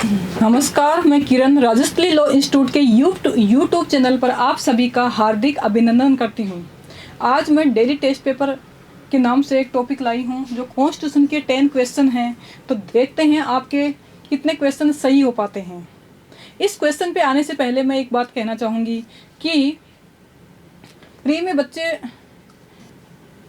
नमस्कार, मैं किरण Rajasthali law institute के यूट्यूब चैनल पर आप सभी का हार्दिक अभिनंदन करती हूँ। आज मैं डेली टेस्ट पेपर के नाम से एक टॉपिक लाई हूँ जो कॉन्स्टिट्यूशन के 10 क्वेश्चन हैं। तो देखते हैं आपके कितने क्वेश्चन सही हो पाते हैं। इस क्वेश्चन पे आने से पहले मैं एक बात कहना चाहूँगी कि प्री में बच्चे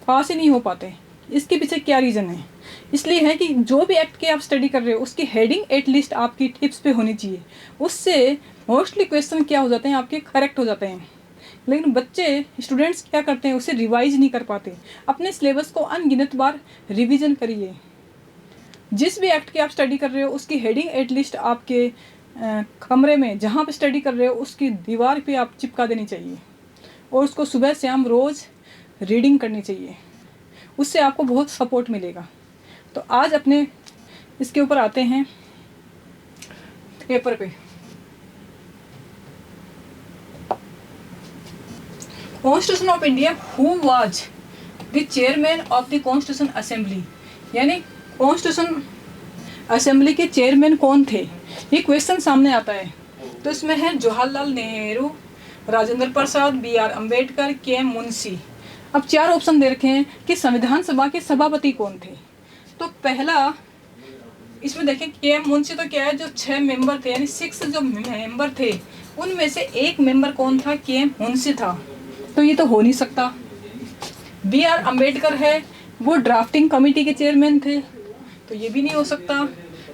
पास ही नहीं हो पाते। इसके पीछे क्या रीज़न है? इसलिए है कि जो भी एक्ट के आप स्टडी कर रहे हो उसकी हेडिंग एटलीस्ट आपकी टिप्स पे होनी चाहिए। उससे मोस्टली क्वेश्चन क्या हो जाते हैं, आपके करेक्ट हो जाते हैं। लेकिन बच्चे स्टूडेंट्स क्या करते हैं, उसे रिवाइज नहीं कर पाते। अपने सिलेबस को अनगिनत बार रिवीजन करिए। जिस भी एक्ट की आप स्टडी कर रहे हो उसकी हेडिंग एटलीस्ट आपके कमरे में जहाँ पे स्टडी कर रहे हो उसकी दीवार पे आप चिपका देनी चाहिए और उसको सुबह शाम रोज़ रीडिंग करनी चाहिए। उससे आपको बहुत सपोर्ट मिलेगा। तो आज अपने इसके ऊपर आते हैं पेपर पे। Constitution of India, who was the chairman of the constitution assembly, यानी कॉन्स्टिट्यूशन असेंबली के चेयरमैन कौन थे, ये क्वेश्चन सामने आता है। तो इसमें है जवाहरलाल नेहरू, राजेंद्र प्रसाद, BR अम्बेडकर, KM मुंशी। अब 4 ऑप्शन दे रखे हैं कि संविधान सभा के सभापति कौन थे। तो पहला इसमें देखें KM मुंशी, तो क्या है, जो 6 मेंबर थे यानी 6 जो मेंबर थे उनमें से एक मेंबर कौन था, KM मुंशी था। तो ये तो हो नहीं सकता। BR अम्बेडकर है, वो ड्राफ्टिंग कमेटी के चेयरमैन थे, तो ये भी नहीं हो सकता।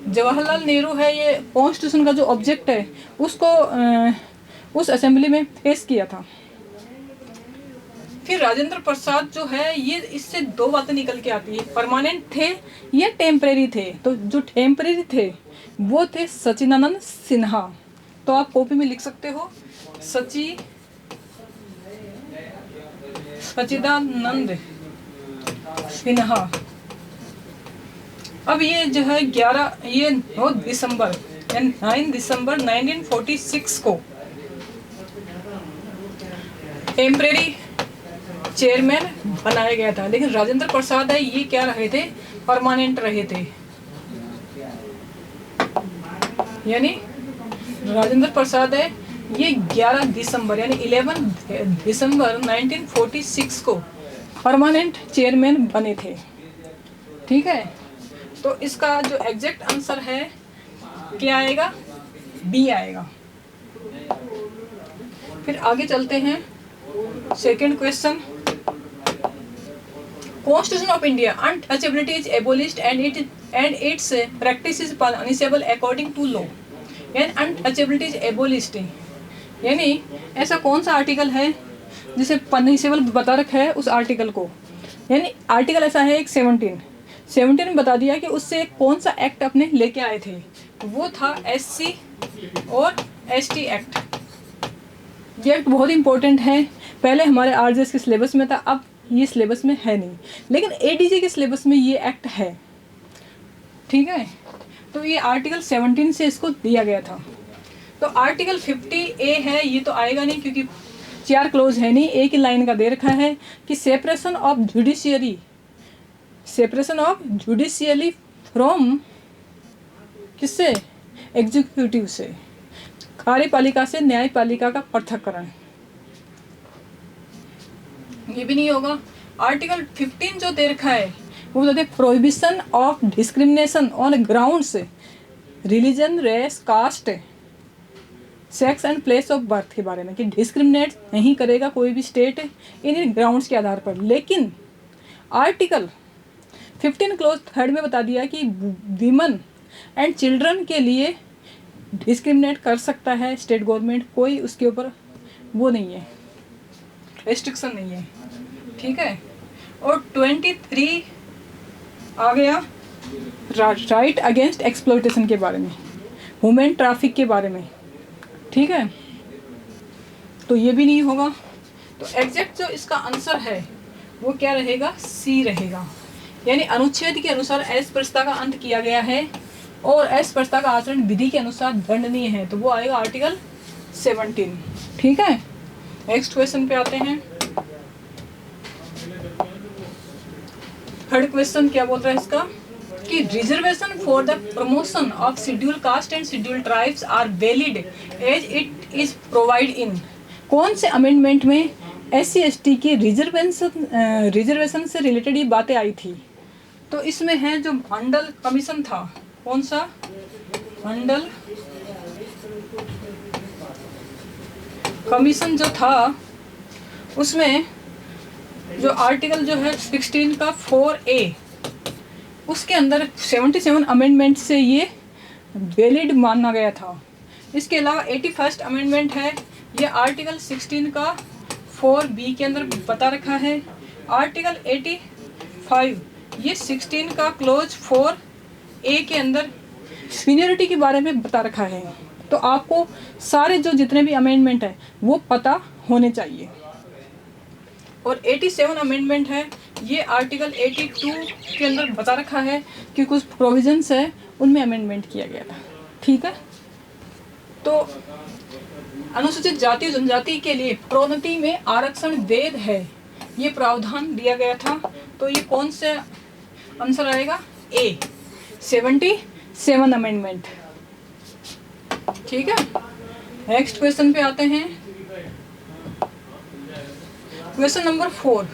जवाहरलाल नेहरू है, ये कॉन्स्टिट्यूशन का जो ऑब्जेक्ट है उसको उस असेंबली में पेश किया था। फिर राजेंद्र प्रसाद जो है, ये इससे 2 बातें निकल के आती है, परमानेंट थे या टेम्परेरी थे। तो जो टेम्परेरी थे वो थे सचिदानंद सिन्हा। तो आप कॉपी में लिख सकते हो सचिदानंद सिन्हा। अब ये जो है 9 दिसंबर 1946 को टेम्परेरी चेयरमैन बनाया गया था। लेकिन राजेंद्र प्रसाद है, ये क्या रहे थे, परमानेंट रहे थे। यानी राजेंद्र प्रसाद है, ये 11 दिसंबर यानी 11 दिसंबर 1946 को परमानेंट चेयरमैन बने थे। ठीक है, तो इसका जो एग्जैक्ट आंसर है क्या आएगा, B आएगा। फिर आगे चलते हैं, second question. Constitution of India, untouchability is abolished and its practice is punishable according to law. यानी untouchability is abolished, यानी ऐसा कौन सा आर्टिकल है जिसे पनिशेबल बता रखा है उस आर्टिकल को। यानी आर्टिकल ऐसा है एक 17 में बता दिया कि उससे कौन सा एक्ट अपने लेके आए थे, वो था SC और ST एक्ट। ये एक्ट बहुत इंपॉर्टेंट है। पहले हमारे RJS के सिलेबस में था, अब ये सिलेबस में है नहीं, लेकिन ADJ के सिलेबस में ये एक्ट है। ठीक है, तो ये आर्टिकल 17 से इसको दिया गया था। तो आर्टिकल 50A है, ये तो आएगा नहीं क्योंकि 4 क्लोज है नहीं, एक ही लाइन का दे रखा है कि सेपरेशन ऑफ जुडिशियली फ्रॉम किससे, एग्जीक्यूटिव से, कार्यपालिका से न्यायपालिका का पृथक्करण, ये भी नहीं होगा। आर्टिकल 15 जो दे रखा है वो बताते हैं prohibition of discrimination on grounds religion, race, caste, sex and place of birth के बारे में, कि डिस्क्रिमिनेट नहीं करेगा कोई भी स्टेट इन ग्राउंड्स के आधार पर। लेकिन आर्टिकल 15 क्लोज 3 में बता दिया कि वीमन एंड चिल्ड्रन के लिए डिस्क्रिमिनेट कर सकता है स्टेट गवर्नमेंट, कोई उसके ऊपर वो नहीं है, रेस्ट्रिक्शन नहीं है। ठीक है, और 23 आ गया राइट अगेंस्ट एक्सप्लॉयटेशन के बारे में, ह्यूमन ट्रैफिक के बारे में। ठीक है, तो ये भी नहीं होगा। तो एग्जैक्ट जो इसका आंसर है वो क्या रहेगा, C रहेगा। यानी अनुच्छेद के अनुसार अस्पृश्यता का अंत किया गया है और अस्पृश्यता का आचरण विधि के अनुसार दंडनीय है, तो वो आएगा आर्टिकल 17। ठीक है, नेक्स्ट क्वेश्चन पे आते हैं। थर्ड क्वेश्चन क्या बोल रहा है इसका, कि reservation for the promotion of scheduled caste and scheduled tribes are valid as it is provide in, कौन से अमेंडमेंट में SC/ST की रिजर्वेशन से रिलेटेड ये बातें आई थी? तो इसमें है जो मंडल कमीशन था, कौन सा मंडल कमीशन जो था, उसमें जो आर्टिकल जो है 16 का 4A, उसके अंदर 77 अमेंडमेंट से ये वैलिड माना गया था। इसके अलावा 81st अमेंडमेंट है, ये आर्टिकल 16 का 4B के अंदर बता रखा है। आर्टिकल 85 ये 16 का क्लोज 4A के अंदर सीनियरिटी के बारे में बता रखा है। तो आपको सारे जो जितने भी अमेंडमेंट है वो पता होने चाहिए। और 87 अमेंडमेंट है, ये आर्टिकल 82 के अंदर बता रखा है कि कुछ प्रोविजंस है उनमें अमेंडमेंट किया गया था। ठीक है, तो अनुसूचित जाति और जनजाति के लिए प्रोन्नति में आरक्षण वैध है, ये प्रावधान दिया गया था। तो ये कौन से आंसर आएगा? A 77 amendment. ठीक है, नेक्स्ट क्वेश्चन पे आते हैं। Question number 4,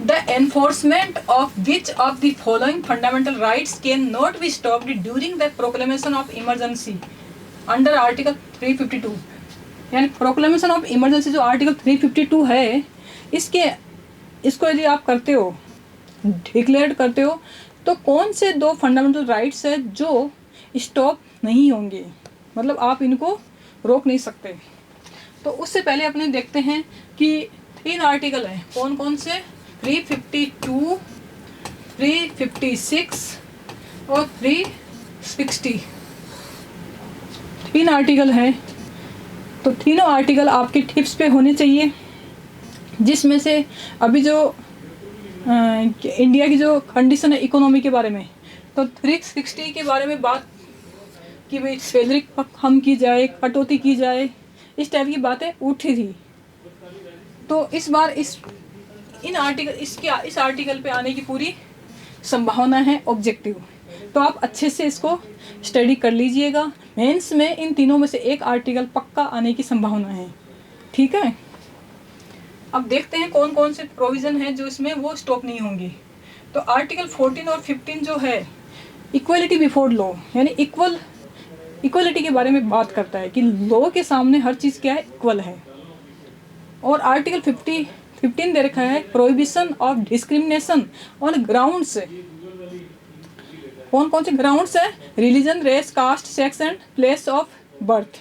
the enforcement of which of the following fundamental rights can not be stopped during the proclamation of emergency under article 352। यानी प्रोक्लेमेशन ऑफ इमरजेंसी जो आर्टिकल 352 है, इसको यदि आप करते हो, डिक्लेयर करते हो, तो कौन से दो फंडामेंटल राइट्स है जो स्टॉप नहीं होंगे, मतलब आप इनको रोक नहीं सकते। तो उससे पहले अपने देखते हैं कि 3 आर्टिकल हैं, कौन कौन से? 352, 356 और 360। 3 आर्टिकल है, तो तीनों आर्टिकल आपके टिप्स पे होने चाहिए, जिसमें से अभी जो इंडिया की जो कंडीशन है इकोनॉमी के बारे में, तो 360 के बारे में बात कि भाई सैलरी कम की जाए, कटौती की जाए, इस टाइप की बातें उठी थी। तो इस बार इस आर्टिकल पे आने की पूरी संभावना है ऑब्जेक्टिव। तो आप अच्छे से इसको स्टडी कर लीजिएगा। मेंस में इन तीनों में से एक आर्टिकल पक्का आने की संभावना है। ठीक है, अब देखते हैं कौन कौन से प्रोविज़न है जो इसमें वो स्टॉप नहीं होंगे। तो आर्टिकल 14 और 15 जो है इक्वलिटी बिफोर लॉ, यानी इक्वलिटी के बारे में बात करता है कि लॉ के सामने हर चीज़ क्या है, इक्वल है। और आर्टिकल 15 दे रखा है prohibition of discrimination on grounds. कौन कौन से ग्राउंड्स है? Religion, race, caste, sex and place of birth.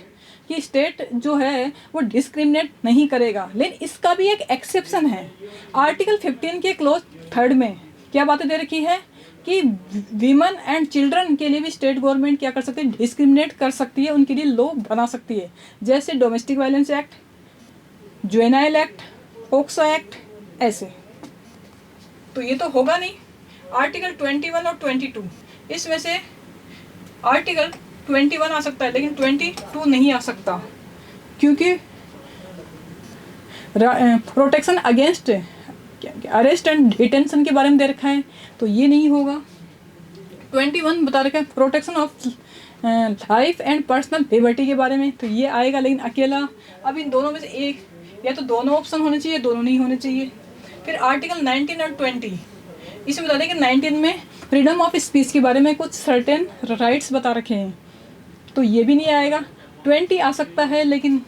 कि स्टेट जो है वो डिस्क्रिमिनेट नहीं करेगा, लेकिन इसका भी एक एक्सेप्शन है। आर्टिकल 15 के क्लोज 3 में क्या बातें दे रखी है कि वीमेन एंड चिल्ड्रन के लिए भी स्टेट गवर्नमेंट क्या कर सकती है, डिस्क्रिमिनेट कर सकती है, उनके लिए लॉ बना सकती है, जैसे domestic violence act, juvenile act, POCSO act, ऐसे। तो ये तो होगा नहीं। आर्टिकल 21 और 22, इसमें से आर्टिकल 21 आ सकता है लेकिन 22 नहीं आ सकता, क्योंकि protection against arrest and detention के बारे में दे रखा है, तो ये नहीं होगा। 21 बता रखा है protection of life and personal liberty के बारे में, तो ये आएगा लेकिन अकेला। अब इन दोनों में से एक, या तो दोनों ऑप्शन होने चाहिए, दोनों नहीं होने चाहिए। फिर आर्टिकल 19 और 20, इसमें बता दें कि 19 में फ्रीडम ऑफ स्पीच के बारे में कुछ सर्टेन राइट्स बता रखे हैं, तो ये भी नहीं आएगा। 20 आ सकता है लेकिन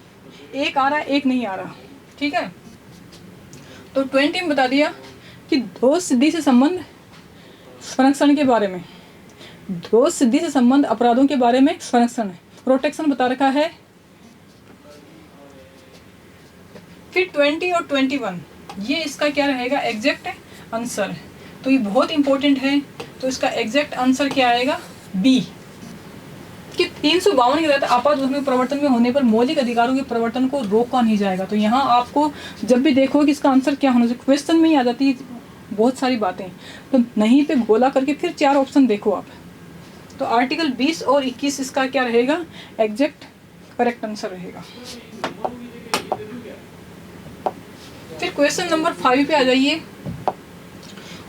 एक आ रहा है, एक नहीं आ रहा। ठीक है, तो 20 में बता दिया कि दोष सिद्धि से संबंध संरक्षण के बारे में, दोष सिद्धि से संबंध अपराधों के बारे में संरक्षण, प्रोटेक्शन बता रखा है। फिर 20 और 21 ये इसका क्या रहेगा, एग्जैक्ट आंसर। तो ये बहुत इंपॉर्टेंट है, तो इसका एग्जैक्ट आंसर क्या आएगा, बी। कि 352 के तहत आपात धर्म प्रवर्तन में होने पर मौलिक अधिकारों के प्रवर्तन को रोका नहीं जाएगा। तो यहाँ आपको जब भी देखो कि इसका आंसर क्या होना चाहिए, क्वेश्चन में ही आ जाती है बहुत सारी बातें, तो नहीं पे गोला करके फिर 4 ऑप्शन देखो आप। तो आर्टिकल 20 और 21 इसका क्या रहेगा, एग्जैक्ट करेक्ट आंसर रहेगा। फिर क्वेश्चन नंबर 5 पे आ जाइए।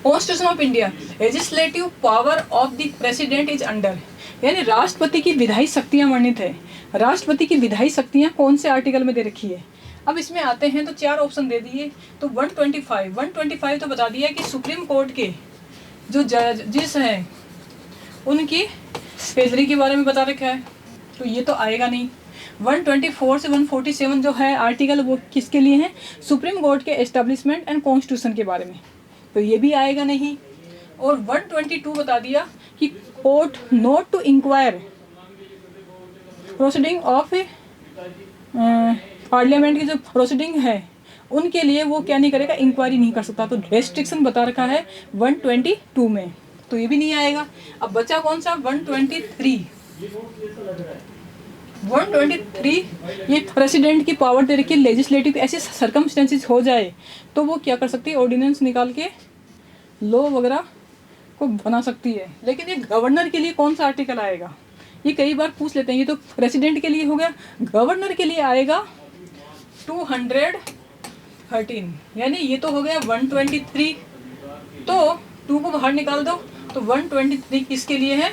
Constitution of India legislative power of the president is under, यानी राष्ट्रपति की विधायी शक्तियाँ वर्णित है। राष्ट्रपति की विधायी शक्तियाँ कौन से आर्टिकल में दे रखी है? अब इसमें आते हैं तो 4 ऑप्शन दे दिए। तो 125 तो बता दिया कि सुप्रीम कोर्ट के जो जजेस हैं उनकी सैलरी के बारे में बता रखा है, तो ये तो आएगा नहीं। 124 से 147 जो है आर्टिकल वो किसके लिए हैं? सुप्रीम कोर्ट के एस्टेब्लिशमेंट एंड कॉन्स्टिट्यूशन के बारे में, तो ये भी आएगा नहीं। और 122 बता दिया कि court not to inquire proceeding of parliament की जो प्रोसीडिंग है उनके लिए वो क्या नहीं करेगा? इंक्वायरी नहीं कर सकता। तो रेस्ट्रिक्शन बता रखा है 122 में, तो ये भी नहीं आएगा। अब बचा कौन सा? 123। ये प्रेसिडेंट की पावर दे रखी है लेजिस्लेटिव, ऐसे सर्कमस्टेंसेस हो जाए तो वो क्या कर सकती है? ऑर्डिनेंस निकाल के लॉ वगैरह को बना सकती है। लेकिन ये गवर्नर के लिए कौन सा आर्टिकल आएगा? ये कई बार पूछ लेते हैं। ये तो प्रेसिडेंट के लिए हो गया, गवर्नर के लिए आएगा 213, यानी ये तो हो गया 123, तो 2 को बाहर निकाल दो तो 123 किसके लिए है?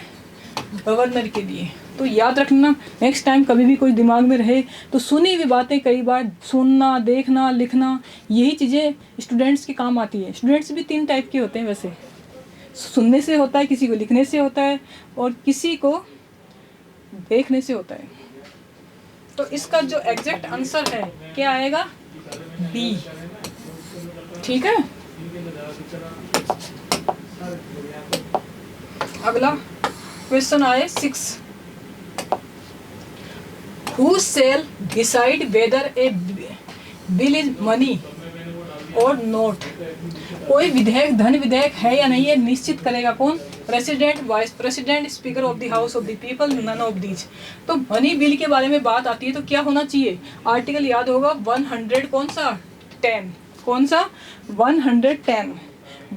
गवर्नर के लिए। तो याद रखना, नेक्स्ट टाइम कभी भी कोई दिमाग में रहे तो सुनी हुई बातें कई बार सुनना, देखना, लिखना, यही चीज़ें स्टूडेंट्स के काम आती है। स्टूडेंट्स भी 3 टाइप के होते हैं वैसे, सुनने से होता है, किसी को लिखने से होता है और किसी को देखने से होता है। तो इसका जो एग्जैक्ट आंसर है क्या आएगा? बी। ठीक है, अगला क्वेश्चन आए 6। Who shall decide whether a bill is money or not? कोई विधेयक धन विधेयक है या नहीं, है निश्चित करेगा कौन? President, vice president, speaker of the house of the people, none of these. तो मनी बिल के बारे में बात आती है तो क्या होना चाहिए? आर्टिकल याद होगा 100 कौन सा? 10। कौन सा? 110।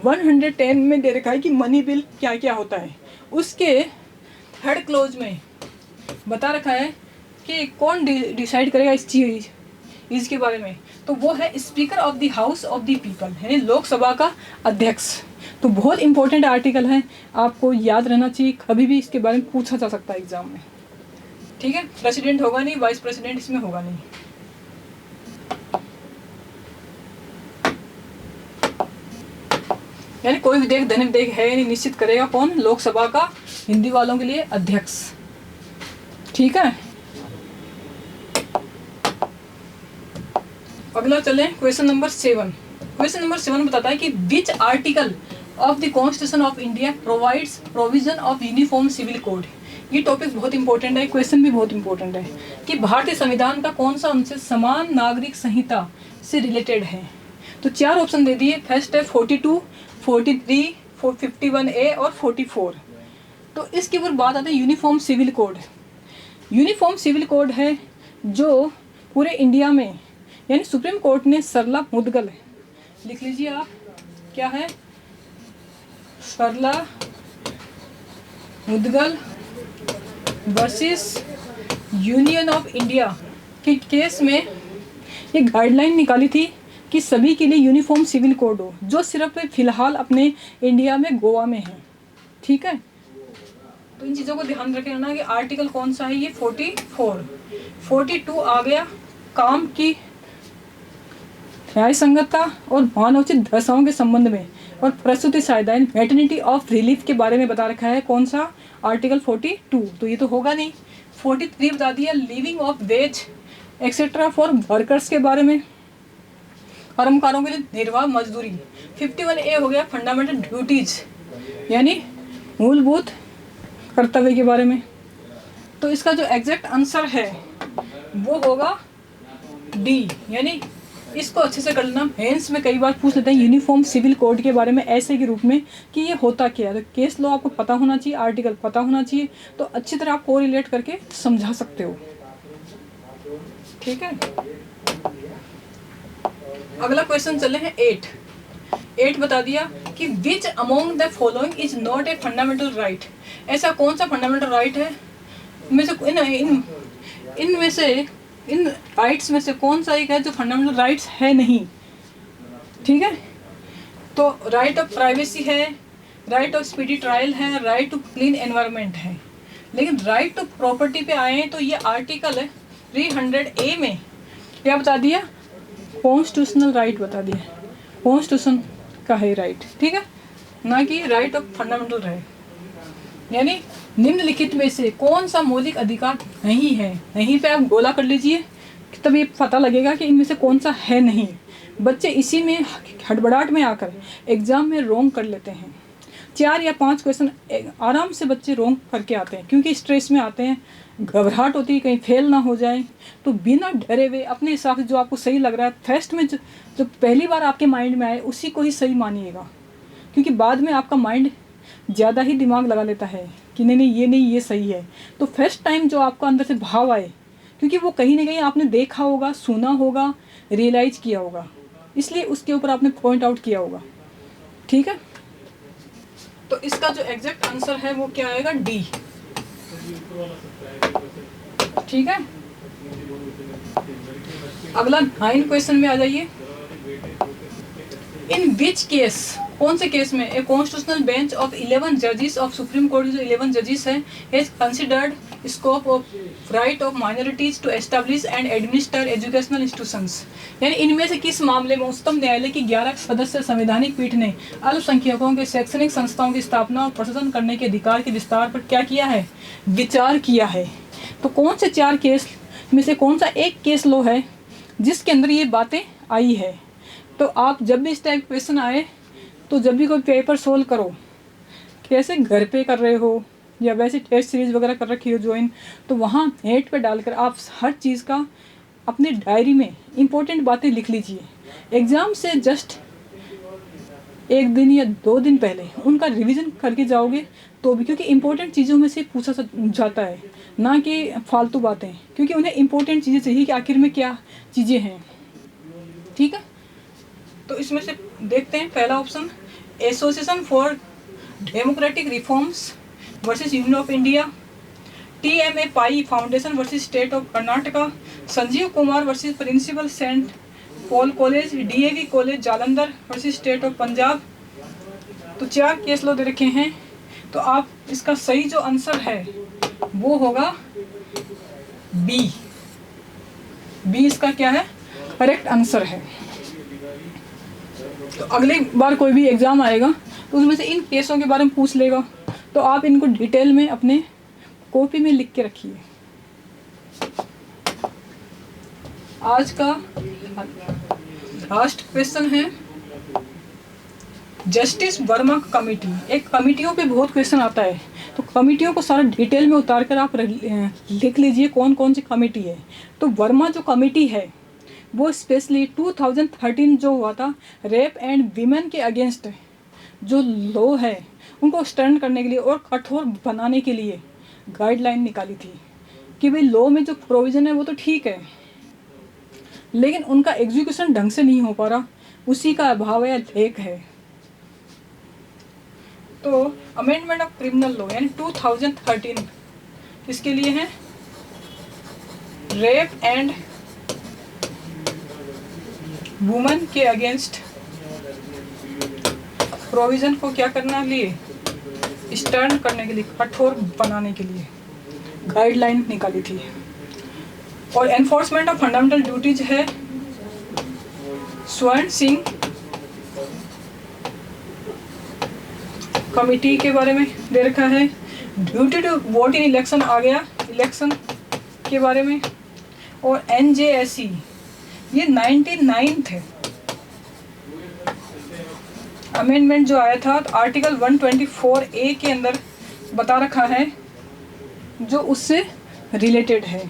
110 में दे रखा है कि मनी बिल क्या क्या होता है। उसके थर्ड क्लोज में बता रखा है कि कौन डिसाइड करेगा इस चीज़ इसके बारे में, तो वो है speaker of the house of the people, यानी लोकसभा का अध्यक्ष। तो बहुत इंपॉर्टेंट आर्टिकल है, आपको याद रहना चाहिए, कभी भी इसके बारे में पूछा जा सकता है एग्जाम में। ठीक है, प्रेसिडेंट होगा नहीं, वाइस प्रेसिडेंट इसमें होगा नहीं। यानी कोई विधेयक धन विधेयक है नहीं, निश्चित करेगा कौन? लोकसभा का, हिंदी वालों के लिए अध्यक्ष। ठीक है, अगला चले क्वेश्चन नंबर 7। क्वेश्चन नंबर 7 बताता है कि which article of the constitution of India provides provision of uniform civil code. ये टॉपिक बहुत इंपॉर्टेंट है, क्वेश्चन भी बहुत इंपॉर्टेंट है कि भारतीय संविधान का कौन सा अनुच्छेद समान नागरिक संहिता से रिलेटेड है। तो 4 ऑप्शन दे दिए। फर्स्ट है 42, 43, 51A और 44। तो इसके ऊपर बात आती है uniform civil code. Uniform civil code है जो पूरे इंडिया में, यानी सुप्रीम कोर्ट ने सरला मुद्गल, लिख लीजिए आप, क्या है? Sarla Mudgal versus union of India के केस में एक गाइडलाइन निकाली थी कि सभी के लिए यूनिफॉर्म सिविल कोड हो, जो सिर्फ फिलहाल अपने इंडिया में गोवा में है। ठीक है, तो इन चीज़ों को ध्यान रखें ना कि आर्टिकल कौन सा है ये 44। 42 आ गया काम की न्याय संगतता और मानवोचित दशाओं के संबंध में, और प्रसूति सहायता मैटर्निटी ऑफ रिलीफ के बारे में बता रखा है कौन सा? आर्टिकल 42। तो ये तो होगा नहीं। 43 बता दिया living of ways etcetera for workers के बारे में, कर्मकारों के लिए निर्वाह मजदूरी। 51A हो गया फंडामेंटल ड्यूटीज, यानी मूलभूत कर्तव्य के बारे में। तो इसका जो एग्जैक्ट आंसर है वो होगा डी, यानी इसको अच्छे से कर लेना। मेंस में कई बार पूछ लेते हैं यूनिफॉर्म सिविल कोड के बारे में ऐसे के रूप में कि ये होता क्या है। तो केस लॉ आपको पता होना चाहिए, आर्टिकल पता होना चाहिए, तो अच्छी तरह आप कोरिलेट करके समझा सकते हो। ठीक है, अगला क्वेश्चन चले हैं 8 बता दिया कि which among the following is not a fundamental right. ऐसा कौन सा फंडामेंटल राइट है में से इनमें से इन राइट्स में से कौन सा एक है जो फंडामेंटल राइट्स है नहीं। ठीक है, तो राइट ऑफ प्राइवेसी है, राइट ऑफ स्पीडी ट्रायल है, राइट टू क्लीन एनवायरनमेंट है। लेकिन राइट टू प्रॉपर्टी पे आए हैं तो ये आर्टिकल है 300A में क्या बता दिया, कॉन्स्टिट्यूशनल राइट बता दिया, कॉन्स्टिट्यूशन का है राइट, ठीक है, ना कि राइट ऑफ फंडामेंटल राइट। यानी निम्नलिखित में से कौन सा मौलिक अधिकार नहीं है, नहीं पे आप गोला कर लीजिए तब ये पता लगेगा कि इनमें से कौन सा है नहीं। बच्चे इसी में हड़बड़ाहट में आकर एग्ज़ाम में रोंग कर लेते हैं। 4 या 5 क्वेश्चन आराम से बच्चे रोंग करके आते हैं क्योंकि स्ट्रेस में आते हैं, घबराहट होती है कहीं फेल ना हो जाए। तो बिना डरे हुए अपने हिसाब से जो आपको सही लग रहा है फर्स्ट में जो पहली बार आपके माइंड में आए उसी को ही सही मानिएगा, क्योंकि बाद में आपका माइंड ज़्यादा ही दिमाग लगा लेता है कि नहीं ये सही है। तो फर्स्ट टाइम जो आपका अंदर से भाव आए, क्योंकि वो कहीं ना कहीं आपने देखा होगा, सुना होगा, रियलाइज़ किया होगा, इसलिए उसके ऊपर आपने पॉइंट आउट किया होगा, ठीक है। तो इसका जो एग्जैक्ट आंसर है वो क्या आएगा, डी, ठीक है। अगला 9 क्वेश्चन में आ जाइए। इन विच केस, कौन से केस में ए कॉन्स्टिट्यूशनल बेंच ऑफ 11 जजेस ऑफ सुप्रीम कोर्ट जो 11 जजेस हैं has considered scope of right of minorities to establish and administer educational institutions. यानी इनमें से किस मामले में उच्चतम न्यायालय की 11 सदस्य संवैधानिक पीठ ने अल्पसंख्यकों के शैक्षणिक संस्थाओं की स्थापना और प्रशासन करने के अधिकार के विस्तार पर क्या किया है, विचार किया है। तो कौन से 4 केस में से कौन सा एक केस लो है जिसके अंदर ये बातें आई है। तो आप जब भी इस टाइप क्वेश्चन आए तो जब भी कोई पेपर सोल्व करो, कैसे घर पे कर रहे हो या वैसे टेस्ट सीरीज वगैरह कर रखी हो ज्वाइन, तो वहाँ नेट पे डालकर आप हर चीज़ का अपने डायरी में इम्पोर्टेंट बातें लिख लीजिए। एग्ज़ाम से जस्ट 1 दिन या 2 दिन पहले उनका रिवीजन करके जाओगे तो भी, क्योंकि इम्पोर्टेंट चीज़ों में से पूछा जाता है, ना कि फालतू बातें, क्योंकि उन्हें इम्पोर्टेंट चीज़ें चाहिए कि आखिर में क्या चीज़ें हैं, ठीक है। तो इसमें से देखते हैं पहला option, association for democratic reforms versus union of India, TMA Pai foundation versus state of Karnataka, Sanjeev Kumar versus principal saint Paul college, DAV college Jalandhar versus state of Punjab. तो 4 केस लो दे रखे हैं। तो आप इसका सही जो आंसर है वो होगा बी इसका क्या है, करेक्ट आंसर है। तो अगली बार कोई भी एग्ज़ाम आएगा तो उसमें से इन केसों के बारे में पूछ लेगा, तो आप इनको डिटेल में अपने कॉपी में लिख के रखिए। आज का लास्ट क्वेश्चन है जस्टिस वर्मा कमेटी। एक कमेटियों पे बहुत क्वेश्चन आता है, तो कमेटियों को सारा डिटेल में उतार कर आप लिख लीजिए कौन कौन सी कमेटी है। तो वर्मा जो कमेटी है वो स्पेशली 2013 जो हुआ था रेप एंड वीमेन के अगेंस्ट जो लॉ है उनको स्टैंड करने के लिए और कठोर बनाने के लिए गाइडलाइन निकाली थी कि भाई लॉ में जो प्रोविज़न है वो तो ठीक है, लेकिन उनका एग्जीक्यूशन ढंग से नहीं हो पा रहा, उसी का अभाव या लेक है। तो अमेंडमेंट ऑफ क्रिमिनल लॉ यानी 2013 किसके लिए है, रेप एंड वुमेन के अगेंस्ट प्रोविज़न को क्या करने के लिए, स्टैंड करने के लिए, कठोर बनाने के लिए गाइडलाइन निकाली थी। और एनफोर्समेंट ऑफ फंडामेंटल ड्यूटीज है स्वर्ण सिंह कमिटी के बारे में दे रखा है। Duty to vote in election आ गया, इलेक्शन के बारे में। और NJSE ये 99 थे अमेंडमेंट जो आया था, तो आर्टिकल 124A के अंदर बता रखा है जो उससे रिलेटेड है।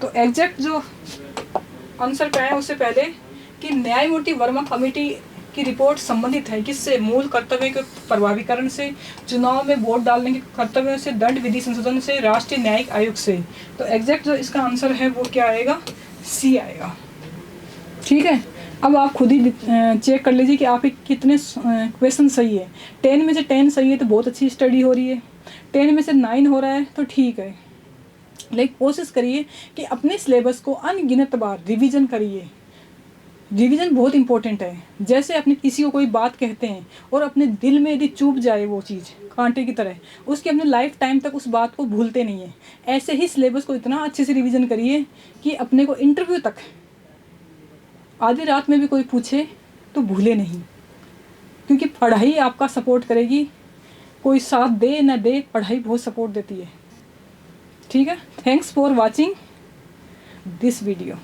तो एग्जैक्ट जो आंसर क्या है उससे पहले कि न्यायमूर्ति वर्मा कमेटी की रिपोर्ट संबंधित है किससे, मूल कर्तव्य के प्रभावीकरण से, चुनाव में वोट डालने के कर्तव्यों से, दंड विधि संशोधन से, राष्ट्रीय न्यायिक आयोग से। तो एग्जैक्ट जो इसका आंसर है वो क्या आएगा, C आएगा, ठीक है। अब आप खुद ही चेक कर लीजिए कि आप कितने क्वेश्चन सही है। 10 में से 10 सही है तो बहुत अच्छी स्टडी हो रही है, 10 में से 9 हो रहा है तो ठीक है, लेकिन कोशिश करिए कि अपने सिलेबस को अनगिनत बार रिवीजन करिए, रिवीजन बहुत इंपॉर्टेंट है। जैसे अपने किसी को कोई बात कहते हैं और अपने दिल में यदि चुभ जाए वो चीज़ कांटे की तरह, उसकी अपने लाइफ टाइम तक उस बात को भूलते नहीं है। ऐसे ही सिलेबस को इतना अच्छे से रिवीजन करिए कि अपने को इंटरव्यू तक आधी रात में भी कोई पूछे तो भूले नहीं, क्योंकि पढ़ाई आपका सपोर्ट करेगी। कोई साथ दे ना दे, पढ़ाई बहुत सपोर्ट देती है। ठीक है, thanks for watching this video.